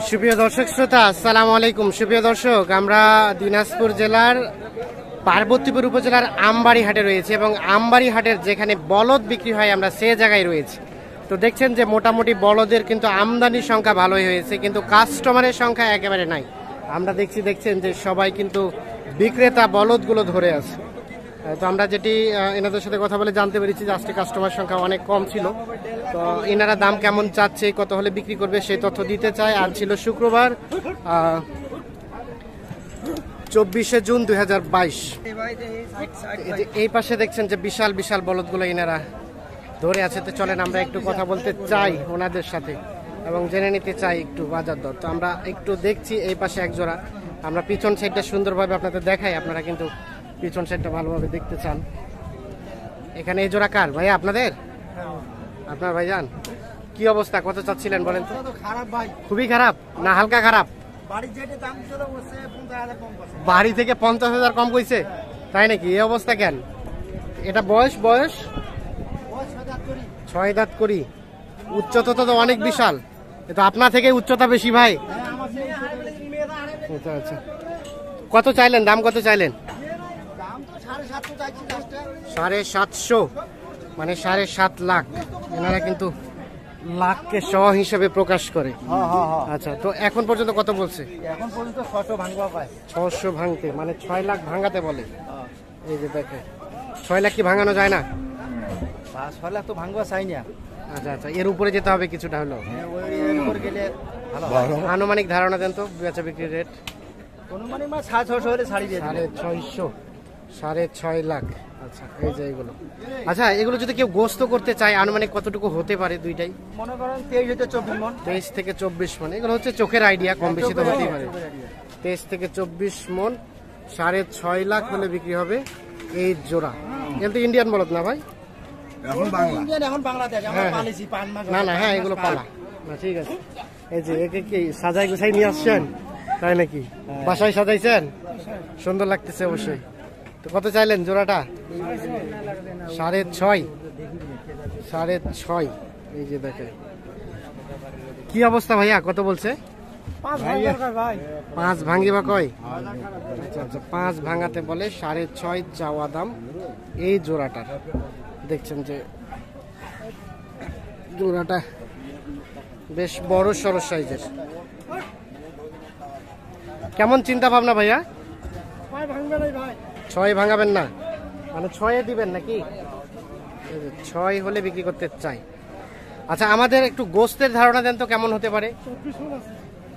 সুপ্রিয় দর্শক শ্রোতা, আসসালামু আলাইকুম। সুপ্রিয় দর্শক, আমরা দিনাজপুর জেলার পার্বতীপুর উপজেলার আমবাড়ি হাটে রয়েছে এবং আমবাড়ি হাটের যেখানে বলদ বিক্রি হয় আমরা সে জায়গায় রয়েছি। তো দেখছেন যে মোটামুটি বলদের কিন্তু আমদানির সংখ্যা ভালোই হয়েছে, কিন্তু কাস্টমারের সংখ্যা একেবারে নাই। আমরা দেখছেন যে সবাই কিন্তু বিক্রেতা বলদগুলো ধরে আছে। তো আমরা যেটি এনাদের সাথে কথা বলে জানতে পেরেছি যে আজকে কাস্টমার সংখ্যা অনেক কম ছিল। তো এনারা দাম কেমন চাচ্ছে, কত হলে বিক্রি করবে সেই তথ্য দিতে চায়। আর ছিল শুক্রবার 24শে জুন 2022। এই পাশে দেখছেন যে বিশাল বিশাল বলদগুলো এনারা ধরে আছে। তো চলেন আমরা একটু কথা বলতে চাই ওনাদের সাথে এবং জেনে নিতে চাই একটু বাজার দর। তো আমরা একটু দেখছি এই পাশে এক জোড়া। আমরা পিছন সাইডটা সুন্দরভাবে আপনাদের দেখাই, আপনারা কিন্তু পিছন সাইডটা ভালোভাবে দেখতে চান। এখানে এই জোড়া কার ভাই? আপনাদের? আপনার ভাইজান, কি অবস্থা, কত চাচ্ছিলেন বলেন তো? খুবই খারাপ না হালকা খারাপ? বাড়ি থেকে 50,000 কম কইছে, তাই নাকি? এই অবস্থা কেন? এটা বয়স 6 দাঁত করি। উচ্চতা তো অনেক বিশাল, এটা আপনার থেকে উচ্চতা বেশি ভাই। আচ্ছা আচ্ছা, কত চাইলেন, দাম কত চাইলেন? 750, মানে 7.5 লাখ। এনারা কিন্তু লাখকে শ হিসেবে প্রকাশ করে। আচ্ছা, তো এখন পর্যন্ত কত বলছে? এখন পর্যন্ত 600 ভাঙবা পায়। 600 ভাঙতে মানে 6 লাখ ভাঙাতে বলে। এই যে দেখে 6 লাখ কি ভাঙানো যায় না? 6 লাখ তো ভাঙবা চাই না। আচ্ছা আচ্ছা, এর উপরে যেতে হবে কিছুটা হলো। এর উপর গেলে ভালো। আনুমানিক ধারণা দেন তো বেচা বিক্রির রেট। অনুমানিক 650 হলে ছাড়ি দিয়ে 650, 6.5 লাখ। আচ্ছা, এই যে এগুলো। আচ্ছা, এগুলো যদি কেউ গোস্ত করতে চায় আনুমানিক কতটুকু হতে পারে? দুইটাই মনে করেন 23 থেকে 24 মণ। 23 থেকে 24 মণ। এগুলো হচ্ছে চোখের আইডিয়া, কম বেশি তো হতেই পারে। 23 থেকে 24 মণ, 6.5 লাখ হলে বিক্রি হবে এই জোড়া। কিন্তু ইন্ডিয়ান বলদ না ভাই, এখন বাংলা। ইন্ডিয়ান এখন বাংলাদেশ আমরা পালিছি 5 মাস। না হ্যাঁ, এগুলো পালা না। ঠিক আছে, এই যে একে কি সাজাই গুছাই নিয়ে আসছেন তাই নাকি? বাসায় সাজাইছেন, সুন্দর লাগতেছে অবশ্যই। তো কত চাইলেন জোড়াটা? 6.5। এই যে দেখে কি অবস্থা ভাইয়া, কত বলছে? 5 ভাঙি বা কয়? আচ্ছা আচ্ছা, 5 ভাঙাতে বলে। 6.5 চাওয়া দাম এই জোড়াটার। দেখছেন যে জোড়াটা বেশ বড় সড়ো সাইজের। কেমন চিন্তা ভাবনা ভাইয়া? 6 ভাঙাবেন না মানে 6 দিবেন নাকি? 6 হলে বিক্রি করতে চাই। আচ্ছা, আমাদের একটু গোস্তের ধারণা দেন তো কেমন হতে পারে?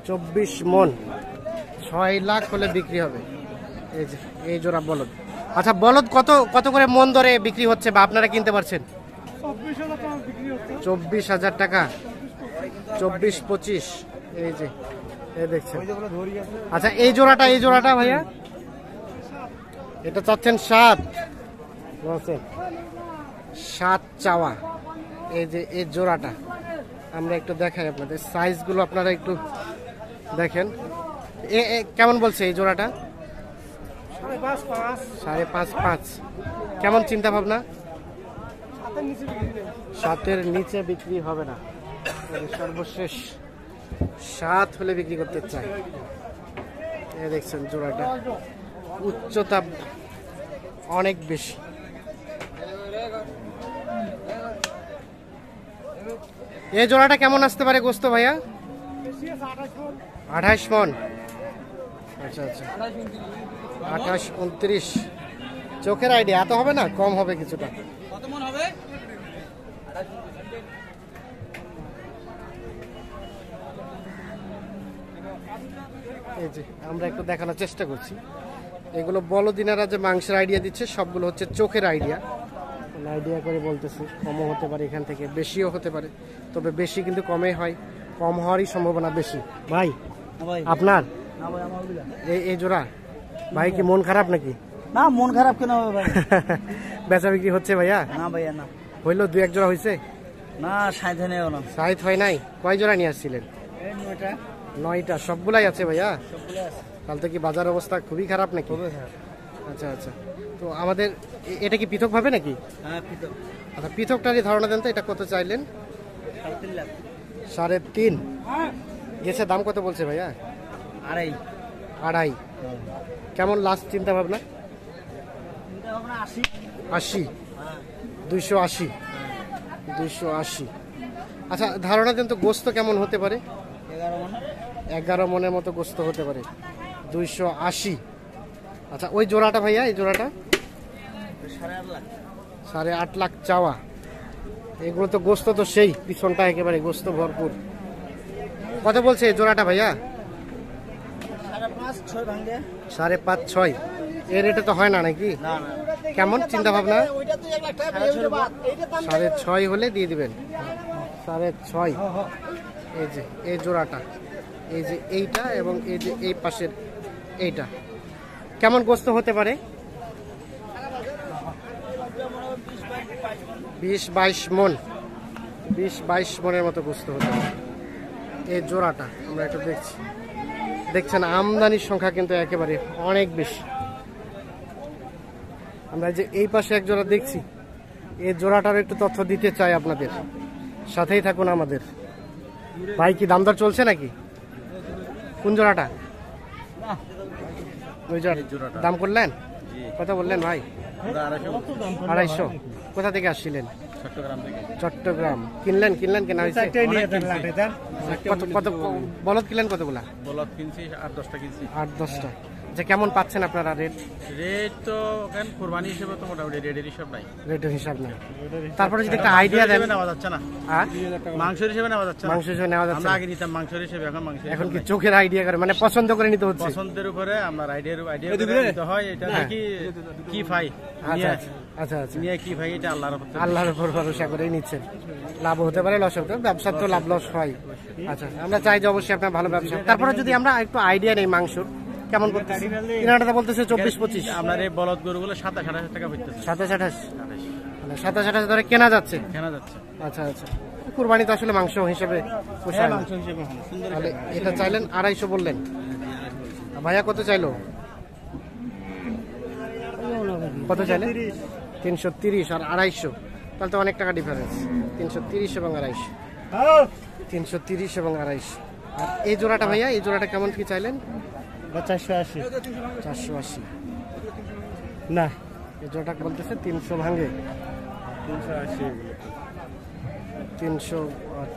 24 মণ, 6 লাখ হলে বিক্রি হবে। এই যে এই জোড়া বলদ। আচ্ছা, বলদ কত করে মণ দরে বিক্রি হচ্ছে বা আপনারা কিনতে পারছেন? 24,000 টাকা, 24-25। এই যে এই দেখছেন। আচ্ছা, এই জোড়াটা ভাইয়া এটা চাচ্ছেন 7 চাওয়া। এই যে এই জোড়াটা আমরা একটু দেখাই আপনাদের, সাইজগুলো আপনারা একটু দেখেন। কেমন বলছে এই জোড়াটা? 5.5। কেমন চিন্তা ভাবনা? 7-এর নিচে বিক্রি হবে না, সর্বশেষ 7 হলে বিক্রি করতে চাই। দেখছেন জোড়াটা উচ্চতা অনেক বেশি। এই জোড়াটা কেমন আসতে পারে গোস্ত ভাইয়া? 28 মণ। আচ্ছা আচ্ছা, 28-29। চোখের আইডিয়া, এত হবে না, কম হবে কিছুটা। এই যে আমরা একটু দেখানোর চেষ্টা করছি। এগুলো বলদিনারা যে মাংসের আইডিয়া দিচ্ছে সবগুলো হচ্ছে চোখের আইডিয়া করে বলতেছি। কমও হতে পারে, এখান থেকে বেশিও হতে পারে, তবে বেশি কিন্তু কমে হয়, কম হওয়ারই সম্ভাবনা বেশি। ভাই আপনার এই জোড়া ভাই কি মন খারাপ নাকি? না, মন খারাপ কেন হবে ভাই? বেচা বিক্রি হচ্ছে ভাইয়া? না ভাইয়া না। হইলো 2-1 জোড়া হয়েছে না? 60 নেও না। 60 হয় নাই? কয় জোড়া নিয়ে আসছিলেন? 9টা। সবগুলাই আছে ভাইয়া? তাহলে তো কি বাজার অবস্থা খুবই খারাপ নাকি? আচ্ছা আচ্ছা, তো আমাদের এটা কি পৃথক ভাবে নাকি? হ্যাঁ পৃথক। আচ্ছা, পৃথকটারই ধারণা দেন তো, এটা কত চাইলেন? 3.5। গেছে দাম কত বলছে ভাইয়া? আড়াই। আড়াই। কেমন লাস্ট চিন্তা ভাবনা? 80। 80। 280। 280। আচ্ছা ধারণা দেন তো গোস্ত কেমন হতে পারে? 11 মনের মতো গোস্ত হতে পারে। 280। আচ্ছা ওই জোড়াটা ভাইয়া, এই জোড়াটা 8.5 লাখ চাওয়া। এগুলো তো গোস্ত তো সেই পিছনটা একেবারে গোস্ত ভরপুর। কত বলছে এই জোড়াটা ভাইয়া? 5.5 6। এর রেটে তো হয় না নাকি? কেমন চিন্তা ভাবনা? 6.5 হলে দিয়ে দিবেন। 6.5। এই যে এই জোড়াটা, এই যে এইটা এবং এই যে এই পাশের এইটা, কেমন গোস্ত হতে পারে? 20-22 মন। 20-22 মনের মতো গোস্ত হতে পারে এই জোড়াটা। আমরা একটু দেখছি, দেখছেন আমদানির সংখ্যা কিন্তু একেবারে অনেক বেশি। আমরা যে এই পাশে এক জোড়া দেখছি, এই জোড়াটার একটু তথ্য দিতে চাই আপনাদের, সাথেই থাকুন আমাদের। ভাই কি দাম দর চলছে নাকি? কোন জোড়াটা? ওই জোড়াটা দাম করলেন? কত বললেন ভাই? 250। কোথা থেকে আসছিলেন? চট্টগ্রাম। কিনলেন কেনা হয়েছে? কত বলদ কিনলেন? কতগুলা বলদ কিনছি? 8-10টা কিনছি। 8-10টা। আচ্ছা কেমন পাচ্ছেন আপনারা রেট? রেট তো কেন কোরবানি হিসেবে তো মোটামুটি রেটের হিসাব নাই। রেটের হিসাব নেই। তারপরে যদি একটা আইডিয়া দেন। নেওয়া যাচ্ছে না। মাংস হিসেবে নেওয়া যাচ্ছে না। মাংস হিসেবে নেওয়া যাচ্ছে। আমরা আগে নিতাম মাংস হিসেবে, এখন কি চোখের আইডিয়া করে, মানে পছন্দ করে নিতে হচ্ছে? পছন্দের উপরে আমরা আইডিয়া নিতে হয়। এটা নাকি কি ভাই? আচ্ছা নিয়ে কি ভাই, এটা আল্লাহর উপর ভরসা করেই নিচ্ছেন। লাভ হতে পারে, লস হতে পারে, ব্যবসার তো লাভ লস হয়। আচ্ছা আমরা চাই যে অবশ্যই আপনার ভালো ব্যবসা। তারপরে যদি আমরা একটু আইডিয়া নেই মাংসর কেমন করতেছে? কিনাটা বলতেছে 24-25। আপনার এই বলদ গরুগুলো 27-28 টাকা হইতেছে। 27-28। মানে 27-28 ধরে কেনা যাচ্ছে। আচ্ছা কুরবানি তো আসলে মাংস হিসেবে পোষায় না। তাহলে এটা চাইলেন 250 বললেন। ভাইয়া কত চাইলো? কত চাইলেন? 330 আর 250। তাহলে তো অনেক টাকা ডিফারেন্স। 330 এবং 250। 330 এবং 250। আর এই জোড়াটা ভাইয়া, এই জোড়াটা কেমন কি চাইলেন? 480। 480 না, এই জোড়াটা বলতেছে 300 ভাঙে।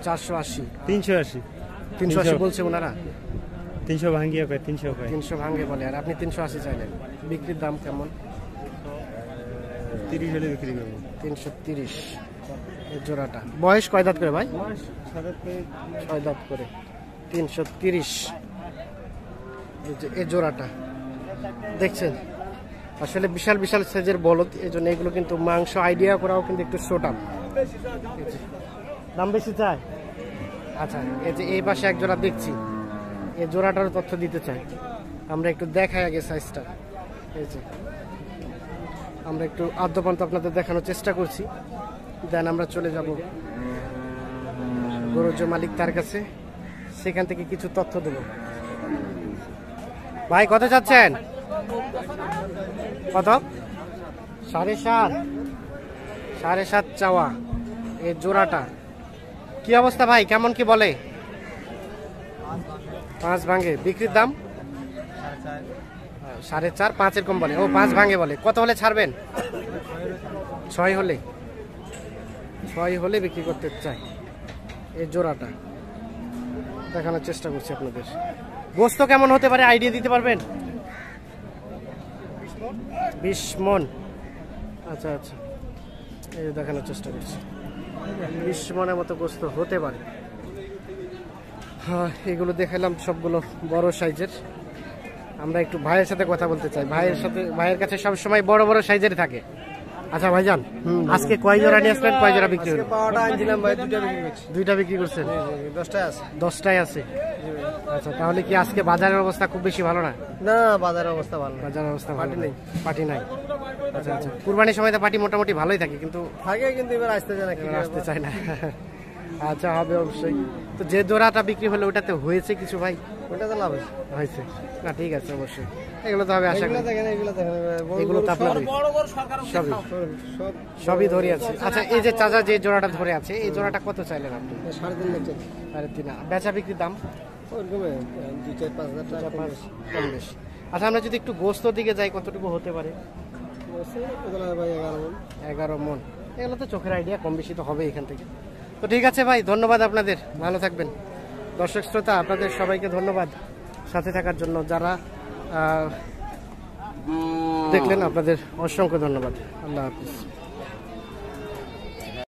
480। 380 বলছে ওনারা। 300 ভাঙিয়ে 300 ভাঙে বলে, আর আপনি 380 চাইলেন। বিক্রির দাম কেমন? 30 হলে বিক্রি করবো। 330 এই জোড়াটা। বয়স কয় দাঁত করে ভাই? 6 দাঁত করে। 330 এই জোড়াটা দেখছেন। আসলে বিশাল বিশাল সাইজের বলদ, এই জন্য এগুলো কিন্তু মাংস আইডিয়া করাও কিন্তু একটু শোটাম। দাম বেশি চায়। আচ্ছা এই যে এই পাশে এক জোড়া দেখছি, এই জোড়াটারও তথ্য দিতে চাই। আমরা একটু দেখাই আগে সাইজটা। এই যে আমরা একটু আদ্যপান্ত আপনাদের দেখানোর চেষ্টা করছি, দেন আমরা চলে যাব গরুর যে মালিক তার কাছে, সেখান থেকে কিছু তথ্য দেব। ভাই কত চাচ্ছেন? কত? 7.5। 7.5 চাওয়া এই জোড়াটা। কি অবস্থা ভাই, কেমন কি বলে? 5 ভাঙে। বিক্রির দাম 4.5, 5 এরকম বলে। ও 5 ভাঙে বলে। কত হলে ছাড়বেন? 6 হলে। 6 হলে বিক্রি করতে চাই। এই জোড়াটা দেখানোর চেষ্টা করছি আপনাদের। গোস্ত কেমন হতে পারে আইডিয়া দিতে পারবেন? 20 মন। আচ্ছা এই দেখানোর চেষ্টা করছি। 20 মনের মতো গোস্ত হতে পারে। হ্যাঁ এগুলো দেখালাম সবগুলো বড় সাইজের। আমরা একটু ভাইয়ের সাথে কথা বলতে চাই। ভাইয়ের কাছে সবসময় বড় বড় সাইজের থাকে। আচ্ছা ভাইজান, আজকে কয় জোড়া নিয়ে আসলেন? কয় জোড়া বিক্রি হলো? 15টা আনছিলাম ভাই, 2টা বিক্রি করছি। 2টা বিক্রি করছেন? 10টাই আছে। 10টাই আছে। আচ্ছা তাহলে কি আজকে বাজারের অবস্থা খুব বেশি ভালো না? না, বাজারের অবস্থা ভালো না। বাজারের অবস্থা পার্টি নাই। আচ্ছা কুরবানির সময় তো পার্টি মোটামুটি ভালোই থাকে, কিন্তু এবার আসতে চায় না। আচ্ছা হবে অবশ্যই। তো যে জোড়াটা বিক্রি হলো ওটাতে হয়েছে কিছু ভাই? ওটা তো লাভ হয়েছে না? ঠিক আছে অবশ্যই, এগুলো তো হবে আশা করি। এগুলো তো আপনাদের সবই ধরে আছে। আচ্ছা এই যে চাচা যে জোড়াটা ধরে আছে, এই জোড়াটা কত চাইলেন আপনি? 3.5 3.5। বেচা বিক্রির দাম? কম বেশি। আচ্ছা, আমরা যদি একটু গোস্তর দিকে যাই, কতটুকু হতে পারে? 11 মন। এগুলো তো চোখের আইডিয়া, কম বেশি তো হবে এখান থেকে। তো ঠিক আছে ভাই, ধন্যবাদ আপনাদের, ভালো থাকবেন। দর্শক শ্রোতা, আপনাদের সবাইকে ধন্যবাদ সাথে থাকার জন্য। যারা দেখলেন, আপনাদের অসংখ্য ধন্যবাদ। আল্লাহ হাফিজ।